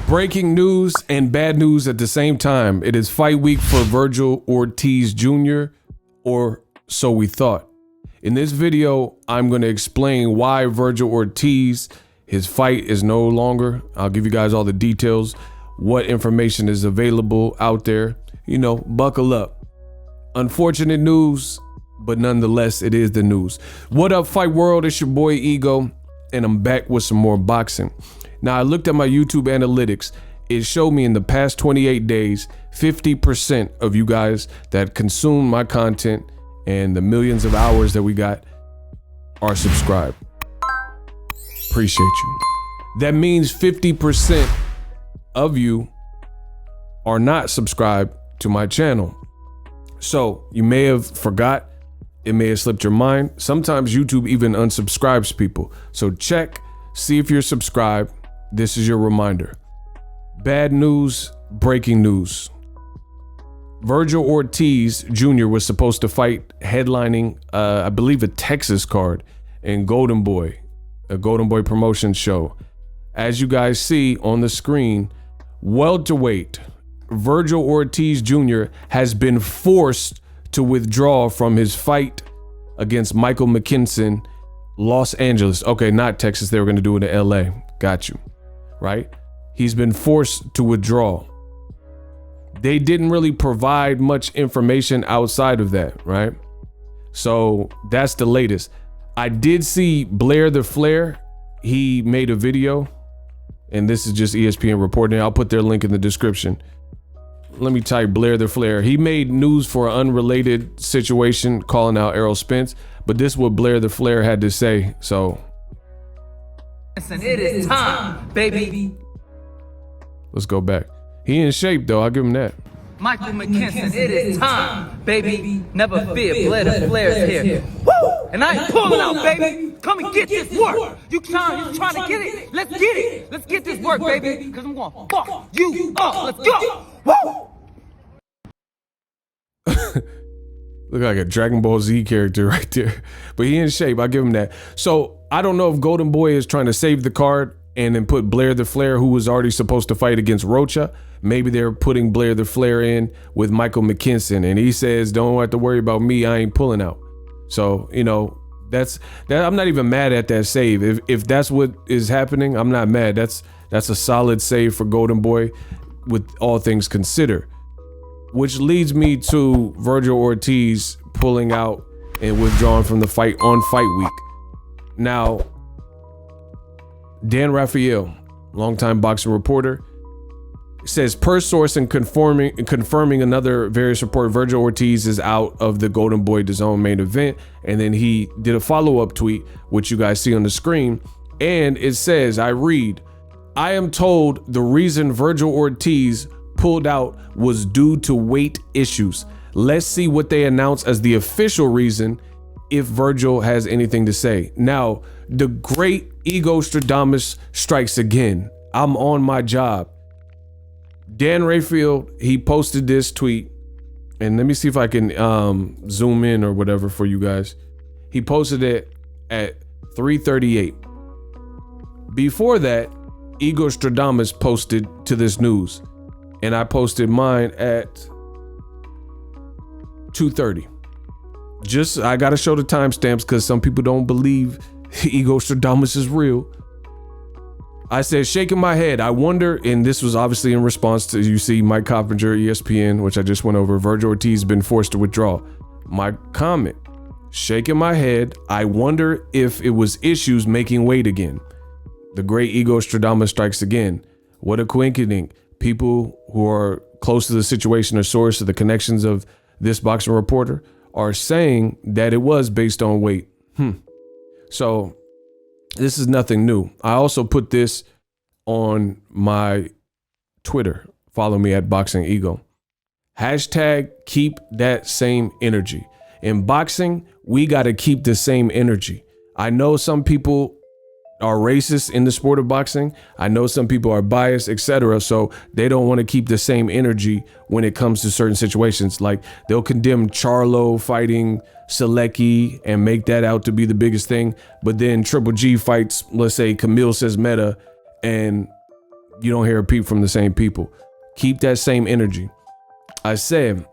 Breaking news and bad news at the same time. It is fight week for Vergil Ortiz Jr., or so we thought. In this video, I'm going to explain why Vergil Ortiz, his fight is no longer. I'll give you guys all the details, what information is available out there. You know, buckle up. Unfortunate news, but nonetheless, it is the news. What up, Fight World? It's your boy Ego, and I'm back with some more boxing. Now, I looked at my YouTube analytics. It showed me in the past 28 days, 50% of you guys that consume my content and the millions of hours that we got are subscribed. Appreciate you. That means 50% of you are not subscribed to my channel. So you may have forgot, it may have slipped your mind. Sometimes YouTube even unsubscribes people. So check, see if you're subscribed. This is your reminder. Bad news, breaking news. Vergil Ortiz Jr. was supposed to fight headlining, I believe, a Texas card in Golden Boy, a Golden Boy promotion show. As you guys see on the screen, welterweight Vergil Ortiz Jr. has been forced to withdraw from his fight against Michael McKinson, Los Angeles. Okay, not Texas. They were going to do it in LA. Got you. Right? He's been forced to withdraw. They didn't really provide much information outside of that, right? So that's the latest. I did see Blair the Flair. He made a video, and this is just ESPN reporting. I'll put their link in the description. Let me type Blair the Flair. He made news for an unrelated situation, calling out Errol Spence, but this is what Blair the Flair had to say. So it is time, baby. Let's go back. He in shape though, I'll give him that. Michael McKinson, it is time, baby. Never fear, Blair the Flair's here. Woo! And I ain't pulling out, baby. Come and get this work. You trying to get it? Let's get it. Let's get this work, baby. Cause I'm gonna fuck you up. Let's go. Woo! Look like a Dragon Ball Z character right there. But he in shape, I'll give him that. So I don't know if Golden Boy is trying to save the card and then put Blair the Flair, who was already supposed to fight against Rocha. Maybe they're putting Blair the Flair in with Michael McKinson, and he says, don't have to worry about me, I ain't pulling out. So, you know, that I'm not even mad at that save. If that's what is happening, I'm not mad. That's a solid save for Golden Boy with all things considered. Which leads me to Vergil Ortiz pulling out and withdrawing from the fight on fight week. Now, Dan Rafael, longtime boxing reporter, says per source and confirming another various report, Vergil Ortiz is out of the Golden Boy DAZN main event. And then he did a follow-up tweet, which you guys see on the screen. And it says, I read, I am told the reason Vergil Ortiz pulled out was due to weight issues. Let's see what they announce as the official reason if Vergil has anything to say. Now, the great Ego Stradamus strikes again. I'm on my job. Dan Rafael, he posted this tweet, and let me see if I can zoom in or whatever for you guys. He posted it at 3:38. Before that, Ego Stradamus posted to this news, and I posted mine at 2:30. Just, I gotta show the timestamps because some people don't believe Ego Stradamus is real. I said, shaking my head, I wonder, and this was obviously in response to, you see, Mike Coppinger, ESPN, which I just went over, Vergil Ortiz has been forced to withdraw. My comment, shaking my head, I wonder if it was issues making weight again. The great Ego Stradamus strikes again. What a coincidence. People who are close to the situation or source of the connections of this boxing reporter are saying that it was based on weight. So this is nothing new. I also put this on my Twitter. Follow me at Boxingego. Hashtag keep that same energy. In boxing, we got to keep the same energy. I know some people are racist in the sport of boxing. I know some people are biased, etc. So they don't want to keep the same energy when it comes to certain situations. Like they'll condemn Charlo fighting Selecki and make that out to be the biggest thing. But then Triple G fights, let's say Camille Sesmeta, and you don't hear a peep from the same people. Keep that same energy. I said,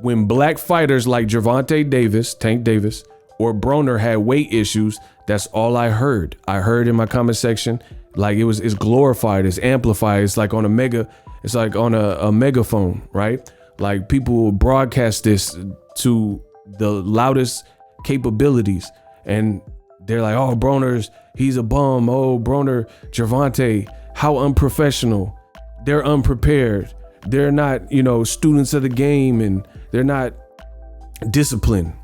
when black fighters like Gervonta Davis, Tank Davis, or Broner had weight issues, that's all I heard. I heard in my comment section, like it's glorified, it's amplified, it's like on a megaphone, right? Like people will broadcast this to the loudest capabilities, and they're like, oh, Broner's, he's a bum. Oh, Broner, Gervonta, how unprofessional. They're unprepared. They're not, students of the game, and they're not disciplined.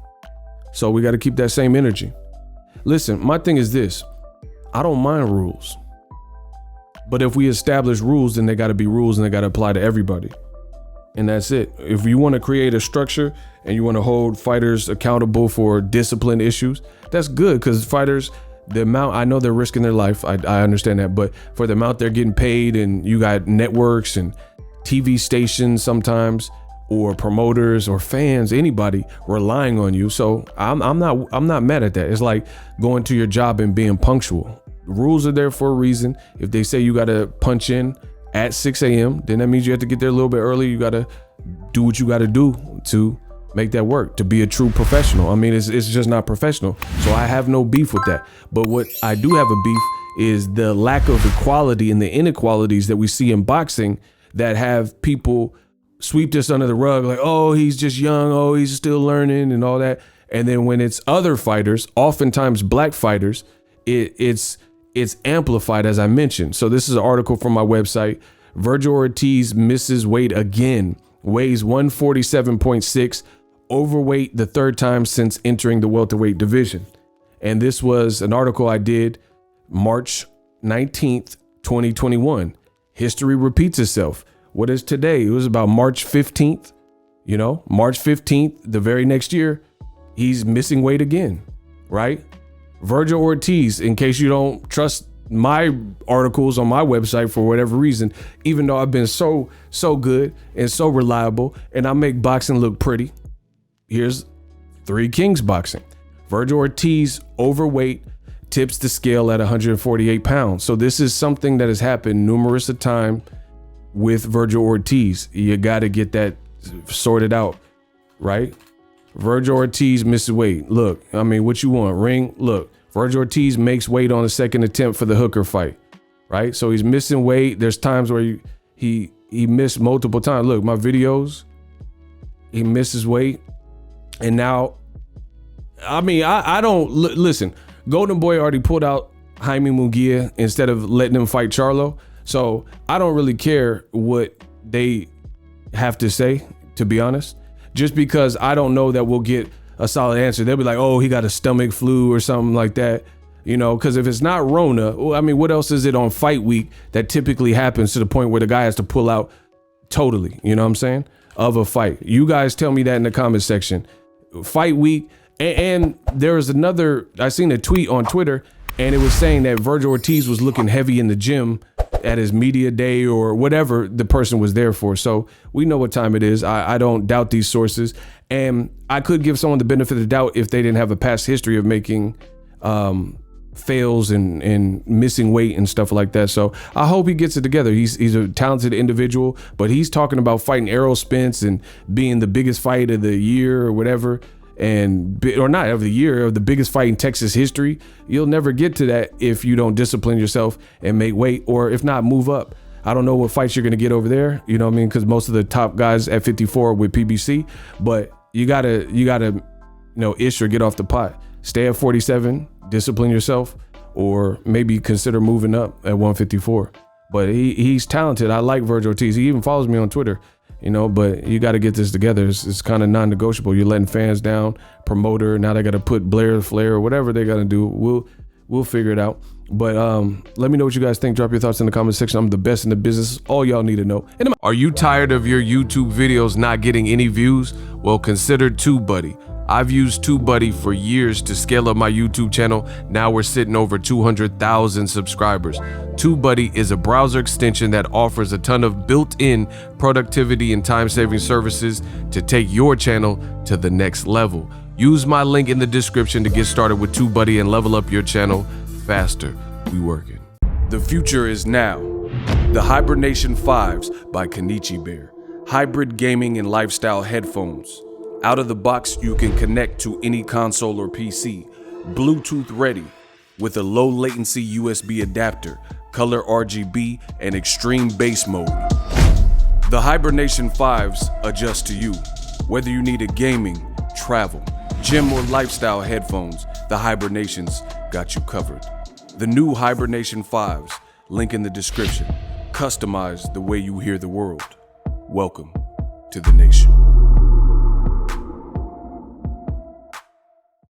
So we got to keep that same energy. Listen, my thing is this. I don't mind rules. But if we establish rules, then they got to be rules and they got to apply to everybody. And that's it. If you want to create a structure and you want to hold fighters accountable for discipline issues, that's good, because fighters, the amount, I know they're risking their life. I understand that. But for the amount they're getting paid, and you got networks and TV stations sometimes, or promoters or fans, anybody relying on you. So I'm not mad at that. It's like going to your job and being punctual. Rules are there for a reason. If they say you got to punch in at 6 a.m., then that means you have to get there a little bit early. You got to do what you got to do to make that work, to be a true professional. I mean, it's just not professional. So I have no beef with that. But what I do have a beef is the lack of equality and the inequalities that we see in boxing that have people sweep this under the rug, like, oh, he's just young, oh, he's still learning and all that. And then when it's other fighters, oftentimes black fighters, it's amplified, as I mentioned. So this is an article from my website. Vergil Ortiz misses weight again, weighs 147.6, overweight the third time since entering the welterweight division. And this was an article I did March 19th, 2021. History repeats itself. What is today? It was about March 15th, March 15th, the very next year, he's missing weight again, right? Vergil Ortiz, in case you don't trust my articles on my website for whatever reason, even though I've been so good and so reliable and I make boxing look pretty, here's Three Kings Boxing. Vergil Ortiz, overweight, tips the scale at 148 pounds. So this is something that has happened numerous of times with Vergil Ortiz. You got to get that sorted out, right? Vergil Ortiz misses weight. Look, I mean, what you want? Ring? Look, Vergil Ortiz makes weight on the second attempt for the Hooker fight, right? So he's missing weight. There's times where he missed multiple times. Look, my videos, he misses weight. And now, I mean, I don't, listen, Golden Boy already pulled out Jaime Munguia instead of letting him fight Charlo. So I don't really care what they have to say, to be honest, just because I don't know that we'll get a solid answer. They'll be like, oh, he got a stomach flu or something like that, because if it's not Rona, well, I mean, what else is it on fight week that typically happens to the point where the guy has to pull out totally, you know what I'm saying, of a fight? You guys tell me that in the comment section. Fight week. And there was another, I seen a tweet on Twitter, and it was saying that Vergil Ortiz was looking heavy in the gym at his media day or whatever the person was there for. So we know what time it is. I don't doubt these sources. And I could give someone the benefit of the doubt if they didn't have a past history of making fails and missing weight and stuff like that. So I hope he gets it together. He's a talented individual, but he's talking about fighting Errol Spence and being the biggest fight of the year or whatever. Or not of the year, of the biggest fight in Texas history. You'll never get to that if you don't discipline yourself and make weight, or if not, move up. I don't know what fights you're going to get over there, you know what I mean? Because most of the top guys at 54 are with PBC, but you gotta, ish or get off the pot. Stay at 47, discipline yourself, or maybe consider moving up at 154. But he's talented. I like Vergil Ortiz. He even follows me on Twitter. But you got to get this together. It's kind of non-negotiable. You're letting fans down, promoter. Now they got to put Blair Flair or whatever they got to do. We'll figure it out. But let me know what you guys think. Drop your thoughts in the comment section. I'm the best in the business. All y'all need to know. Are you tired of your YouTube videos not getting any views? Well, consider TubeBuddy. I've used TubeBuddy for years to scale up my YouTube channel. Now we're sitting over 200,000 subscribers. TubeBuddy is a browser extension that offers a ton of built-in productivity and time-saving services to take your channel to the next level. Use my link in the description to get started with TubeBuddy and level up your channel faster. We working. The future is now. The Hibernation 5s by Kenichi Bear. Hybrid gaming and lifestyle headphones. Out of the box, you can connect to any console or PC. Bluetooth ready with a low latency USB adapter, color RGB, and extreme bass mode. The Hibernation 5s adjust to you. Whether you need a gaming, travel, gym, or lifestyle headphones, the Hibernations got you covered. The new Hibernation 5s, link in the description. Customize the way you hear the world. Welcome to the nation.